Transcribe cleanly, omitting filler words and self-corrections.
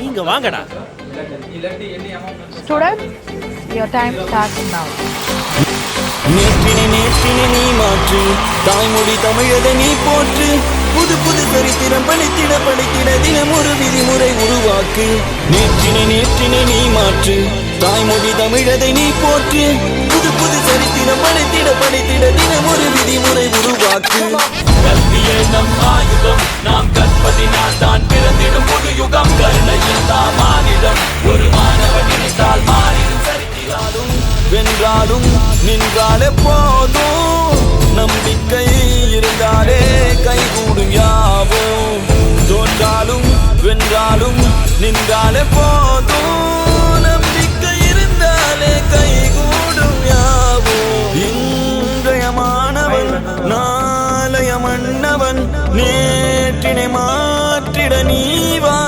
நீங்க வாங்கடா. Students, your time starts now. நேற்றினை நேற்றினை நீ மாற்று, தாய்மொழி தமிழதை நீ போற்று, புது புது சரித்திரம் படித்திட தினம் ஒரு விதிமுறை உருவாக்கு. நேற்றினை நேற்றினை நீ மாற்று, தாய்மொழி தமிழதை நீ போற்று, புது புது சரித்திரம் படித்திட தினம் ஒரு விதிமுறை உருவாக்கு. கல்வியே நம் ஆயுதம், நாம் கற்பதினால் தான் பிறந்திடும் புது யுகம். கருணையில் தான் மானிடம், ஒரு மாணவன் நினைத்தால் மாறிடும் சரித்திராலும். வென்றாலும் நின்றாலே போதும், நம்பிக்கை இருந்தாலே கைகூடும் யாவும். தோற்றாலும் வென்றாலும் நின்றாலே போதும், நம்பிக்கை இருந்தாலே கைகூடும் யாவும். இன்றைய மாணவன் நாளைய மன்னவன், நேற்றினை மாற்றிட நீ வா.